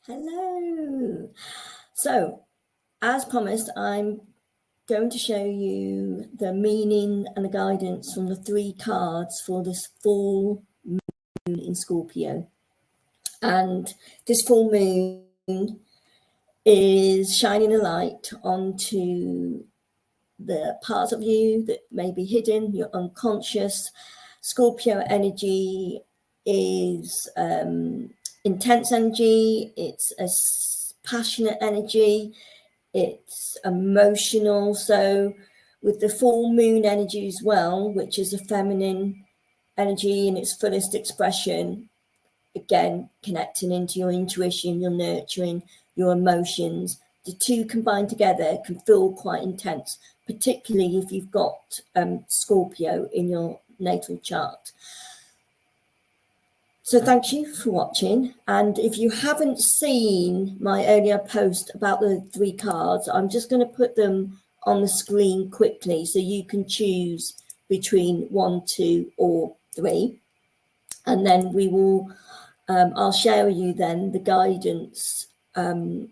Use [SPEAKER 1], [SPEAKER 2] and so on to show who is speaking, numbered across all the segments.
[SPEAKER 1] Hello. So, as promised, I'm going to show you the meaning and the guidance from the 3 cards for this full moon in Scorpio. And this full moon is shining a light onto the parts of you that may be hidden, your unconscious. Scorpio energy is intense energy, it's a passionate energy, it's emotional. So with the full moon energy as well, which is a feminine energy in its fullest expression, again connecting into your intuition, your nurturing, your emotions, the two combined together can feel quite intense, particularly if you've got Scorpio in your natal chart. So thank you for watching, and if you haven't seen my earlier post about the 3 cards, I'm just going to put them on the screen quickly so you can choose between 1, 2 or 3, and then we will I'll share with you then the guidance for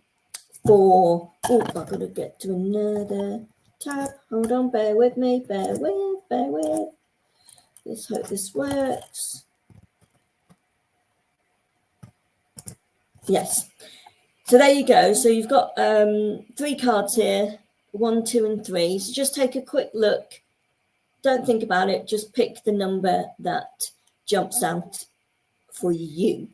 [SPEAKER 1] I've got to get to another tab. Hold on, bear with me, bear with. Let's hope this works. Yes. So there you go. So you've got 3 cards here, 1, 2, and 3. So just take a quick look. Don't think about it. Just pick the number that jumps out for you.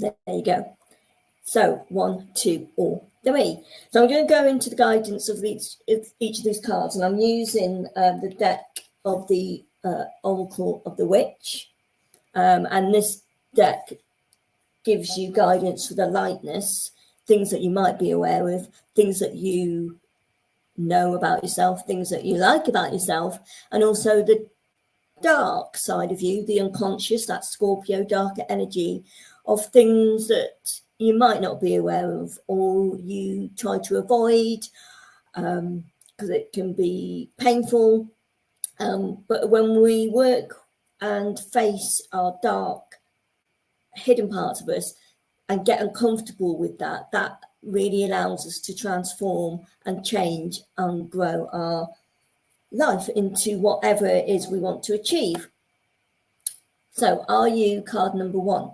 [SPEAKER 1] There you go. So 1, 2, or 3. So I'm going to go into the guidance of each of these cards, and I'm using the deck of the Oracle of the Witch. And this deck gives you guidance for the lightness, things that you might be aware of, things that you know about yourself, things that you like about yourself, and also the dark side of you, the unconscious, that Scorpio darker energy of things that you might not be aware of or you try to avoid because it can be painful. But when we work and face our dark hidden parts of us and get uncomfortable with that, that really allows us to transform and change and grow our life into whatever it is we want to achieve. So are you card number 1?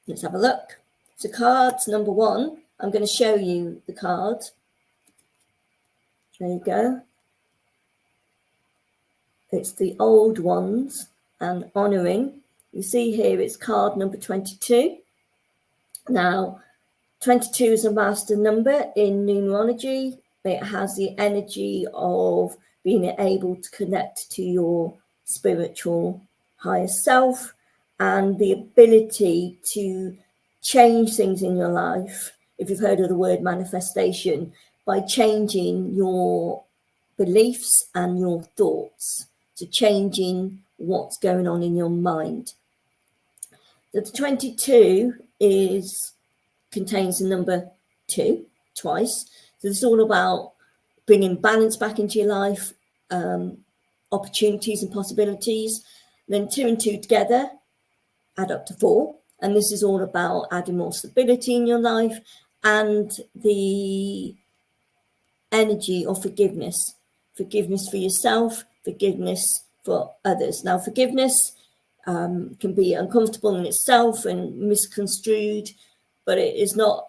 [SPEAKER 1] Let's have a look. So cards number 1, I'm going to show you the card. There you go. It's the old ones and honouring. You see here it's card number 22. Now, 22 is a master number in numerology. It has the energy of being able to connect to your spiritual higher self and the ability to change things in your life. If you've heard of the word manifestation, by changing your beliefs and your thoughts, so changing what's going on in your mind. The 22 contains the number 2 twice. So it's all about bringing balance back into your life, opportunities and possibilities. Then 2 and 2 together add up to 4. And this is all about adding more stability in your life and the energy of forgiveness. Forgiveness for yourself, forgiveness for others. Now, forgiveness can be uncomfortable in itself and misconstrued, but it is not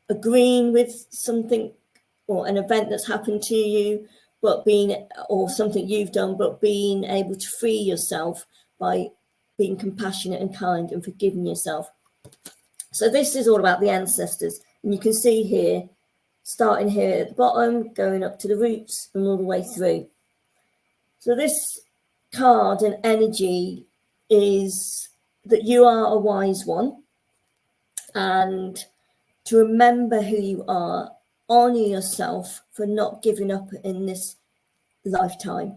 [SPEAKER 1] agreeing with something or an event that's happened to you, or something you've done, but being able to free yourself by being compassionate and kind and forgiving yourself. So this is all about the ancestors, and you can see here, starting here at the bottom, going up to the roots and all the way through. So this card and energy is that you are a wise one, and to remember who you are, honor yourself for not giving up in this lifetime.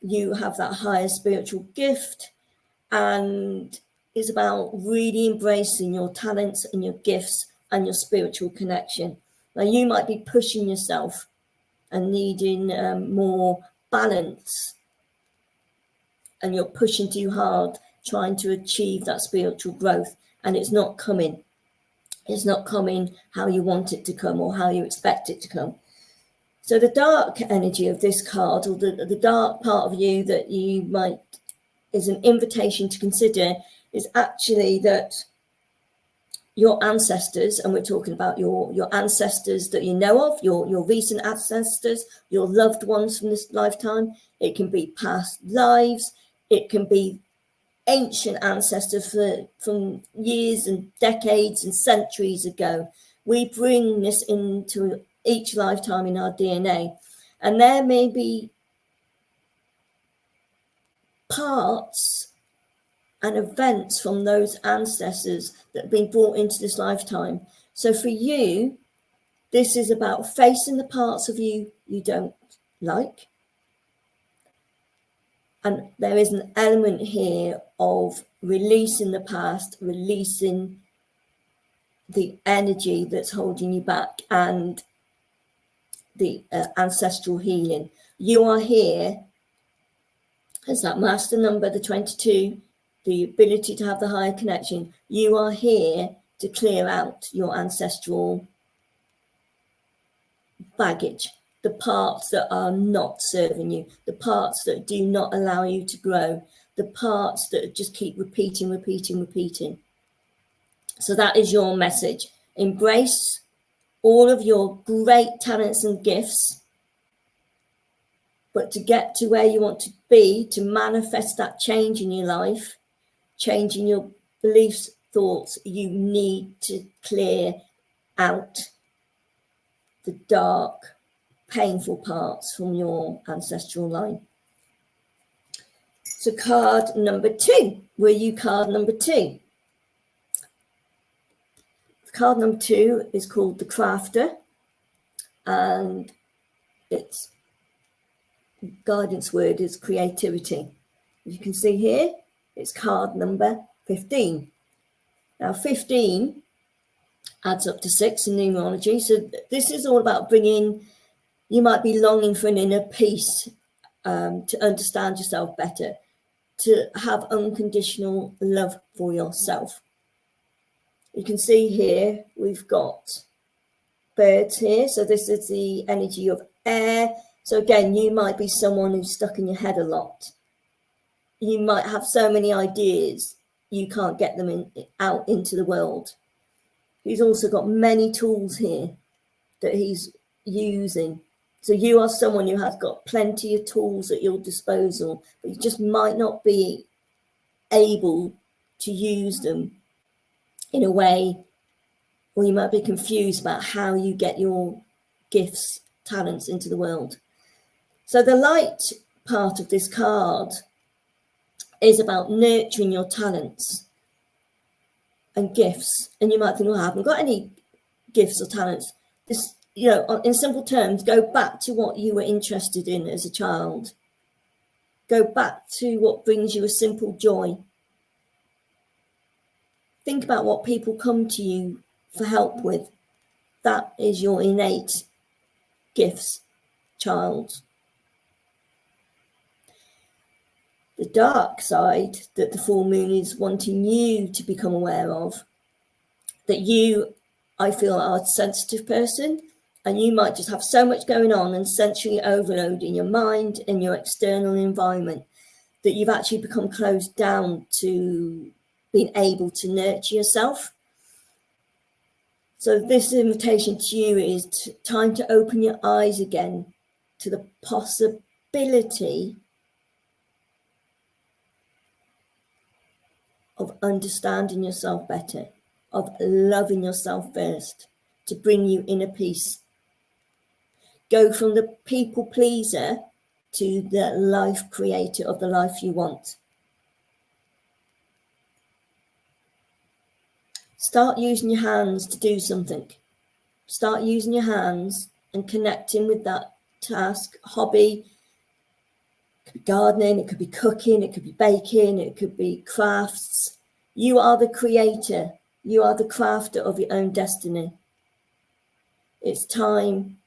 [SPEAKER 1] You have that higher spiritual gift, and it's about really embracing your talents and your gifts and your spiritual connection. Now, you might be pushing yourself and needing more balance and you're pushing too hard trying to achieve that spiritual growth, and it's not coming. It's not coming how you want it to come or how you expect it to come. So the dark energy of this card, or the dark part of you that you might, is an invitation to consider, is actually that your ancestors, and we're talking about your ancestors that you know of, your recent ancestors, your loved ones from this lifetime. It can be past lives. It can be ancient ancestors from years and decades and centuries ago. We bring this into each lifetime in our DNA, and there may be parts and events from those ancestors that have been brought into this lifetime. So for you, this is about facing the parts of you don't like. And there is an element here of releasing the past, releasing the energy that's holding you back, and the ancestral healing. You are here as that master number, the 22, the ability to have the higher connection. You are here to clear out your ancestral baggage, the parts that are not serving you, the parts that do not allow you to grow, the parts that just keep repeating. So that is your message. Embrace all of your great talents and gifts, but to get to where you want to be, to manifest that change in your life, changing your beliefs, thoughts, you need to clear out the dark, painful parts from your ancestral line. So card number 2, were you card number 2? Card number 2 is called the Crafter, and its guidance word is creativity. As you can see here, it's card number 15. Now 15 adds up to 6 in numerology. So this is all about bringing, you might be longing for an inner peace, to understand yourself better, to have unconditional love for yourself. You can see here, we've got birds here. So this is the energy of air. So again, you might be someone who's stuck in your head a lot. You might have so many ideas, you can't get them out into the world. He's also got many tools here that he's using. So you are someone who has got plenty of tools at your disposal, but you just might not be able to use them in a way, or you might be confused about how you get your gifts, talents into the world. So the light part of this card is about nurturing your talents and gifts. And you might think, well, I haven't got any gifts or talents. This, you know, in simple terms, go back to what you were interested in as a child. Go back to what brings you a simple joy. Think about what people come to you for help with. That is your innate gifts, child. The dark side that the full moon is wanting you to become aware of, that you, I feel, are a sensitive person, and you might just have so much going on and sensory overload in your mind and your external environment that you've actually become closed down to being able to nurture yourself. So this invitation to you is time to open your eyes again to the possibility of understanding yourself better, of loving yourself first, to bring you inner peace. Go from the people pleaser to the life creator of the life you want. Start using your hands to do something. Start using your hands and connecting with that task, hobby. It could be gardening, it could be cooking, it could be baking, it could be crafts. You are the creator. You are the crafter of your own destiny. It's time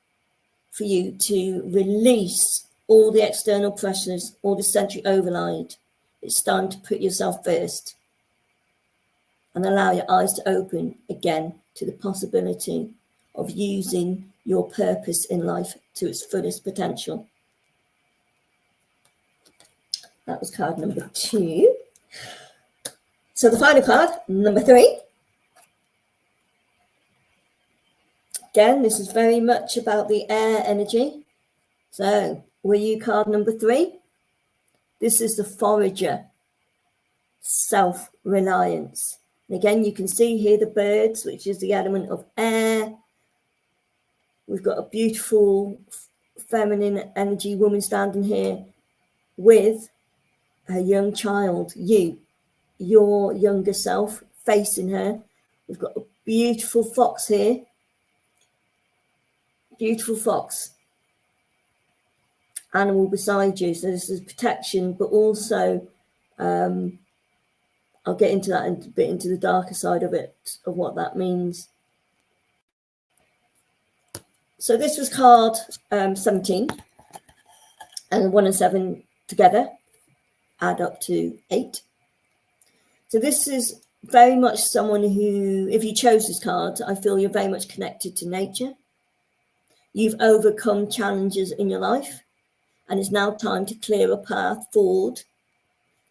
[SPEAKER 1] for you to release all the external pressures, all the sensory overload, It's time to put yourself first and allow your eyes to open again to the possibility of using your purpose in life to its fullest potential. That was card number 2. So the final card, number 3. Again, this is very much about the air energy. So, were you card number 3? This is the forager, self-reliance. And again, you can see here the birds, which is the element of air. We've got a beautiful feminine energy woman standing here with her young child, your younger self, facing her. We've got a beautiful fox here. Beautiful fox. Animal beside you. So this is protection, but also I'll get into that a bit, into the darker side of it, of what that means. So this was card 17, and 1 and 7 together add up to 8. So this is very much someone who, if you chose this card, I feel you're very much connected to nature. You've overcome challenges in your life, and it's now time to clear a path forward.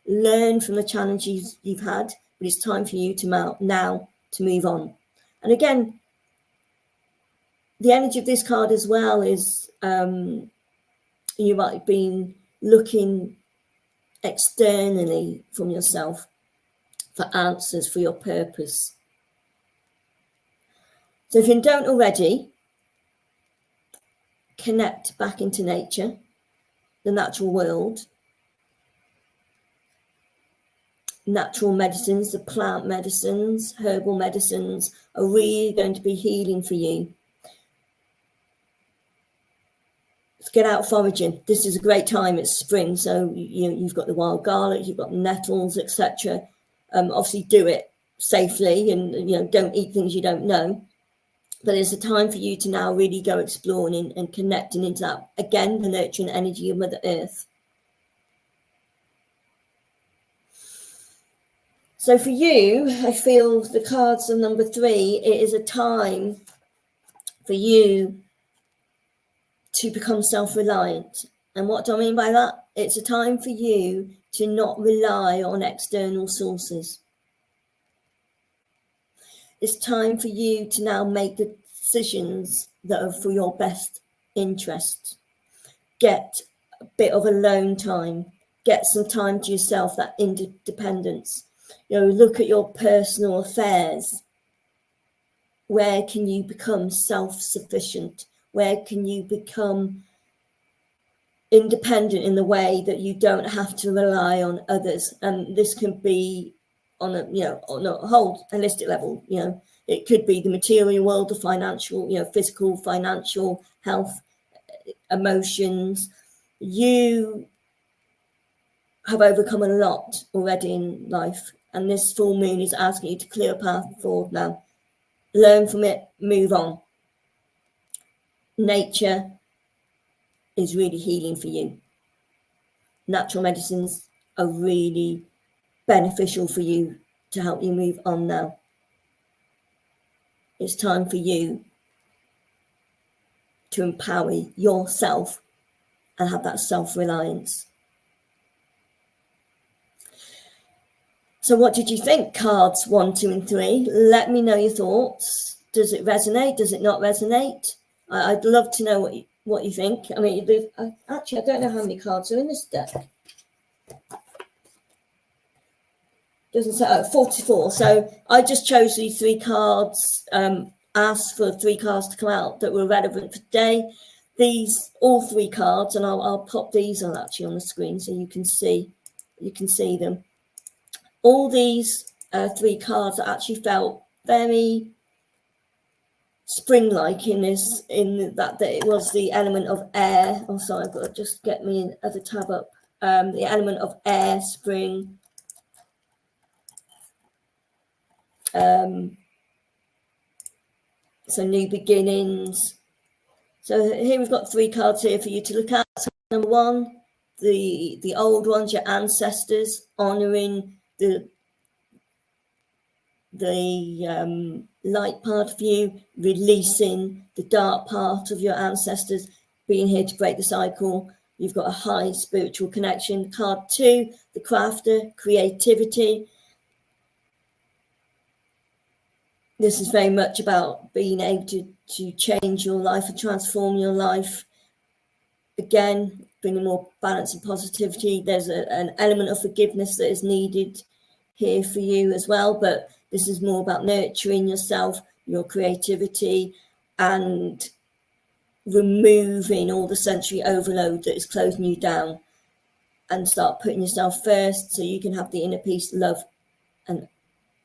[SPEAKER 1] Learn from the challenges you've had, but it's time for you to now to move on. And again, the energy of this card as well is you might have been looking externally from yourself for answers for your purpose. So if you don't already, connect back into nature, the natural world. Natural medicines, the plant medicines, herbal medicines are really going to be healing for you. Let's get out foraging. This is a great time. It's spring, so you've got the wild garlic, you've got nettles, etc. Obviously, do it safely, and don't eat things you don't know. But it's a time for you to now really go exploring and connecting into that, again, the nurturing energy of Mother Earth. So for you, I feel the cards of number 3, it is a time for you to become self-reliant. And what do I mean by that? It's a time for you to not rely on external sources. It's time for you to now make the decisions that are for your best interest. Get a bit of alone time. Get some time to yourself, that independence. Look at your personal affairs. Where can you become self-sufficient? Where can you become independent in the way that you don't have to rely on others? And this can be on a whole holistic level. It could be the material world, the financial, physical, financial, health, emotions. You have overcome a lot already in life, and this full moon is asking you to clear a path forward now. Learn from it, move on. Nature is really healing for you. Natural medicines are really beneficial for you to help you move on now. It's time for you to empower yourself and have that self-reliance. So what did you think, cards 1, 2, and 3? Let me know your thoughts. Does it resonate? Does it not resonate? I'd love to know what you think. I mean, actually, I don't know how many cards are in this deck. Doesn't say, 44. So I just chose these 3 cards, asked for 3 cards to come out that were relevant for today. All 3 cards, and I'll pop these on the screen so you can see them. All these 3 cards actually felt very spring-like in that it was the element of air. Oh, sorry, I've got to just get me other tab up. The element of air, spring. So new beginnings. So here we've got 3 cards here for you to look at. So number 1, the old ones, your ancestors, honoring the light part of you, releasing the dark part of your ancestors, being here to break the cycle. You've got a high spiritual connection. Card 2, the crafter, creativity. This is very much about being able to change your life and transform your life. Again, bringing more balance and positivity. There's an element of forgiveness that is needed here for you as well, but this is more about nurturing yourself, your creativity, and removing all the sensory overload that is closing you down, and start putting yourself first so you can have the inner peace, love, and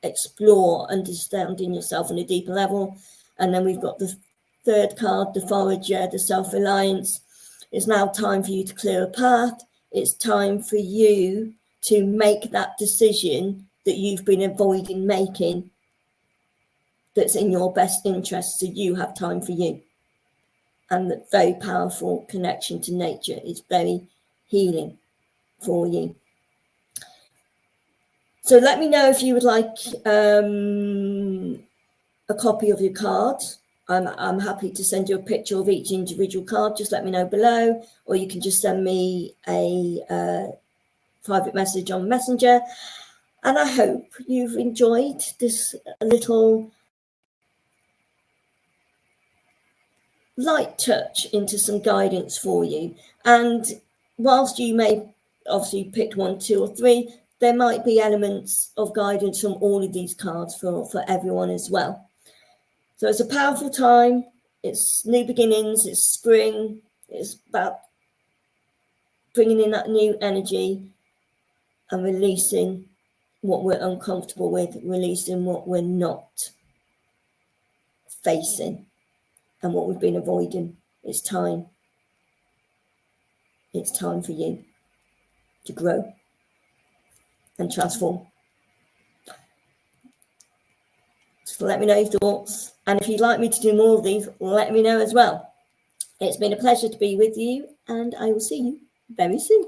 [SPEAKER 1] explore understanding yourself on a deeper level. And then we've got the third card, the forager, the self-reliance. It's now time for you to clear a path. It's time for you to make that decision that you've been avoiding making, that's in your best interest, so you have time for you. And that very powerful connection to nature is very healing for you. So let me know if you would like a copy of your card. I'm happy to send you a picture of each individual card. Just let me know below, or you can just send me a private message on Messenger. And I hope you've enjoyed this little light touch into some guidance for you. And whilst you may obviously pick 1, 2, or 3, there might be elements of guidance from all of these cards for everyone as well. So it's a powerful time. It's new beginnings. It's spring. It's about bringing in that new energy and releasing what we're uncomfortable with, releasing what we're not facing and what we've been avoiding. It's time. It's time for you to grow and transform. So let me know your thoughts. And if you'd like me to do more of these, let me know as well. It's been a pleasure to be with you, and I will see you very soon.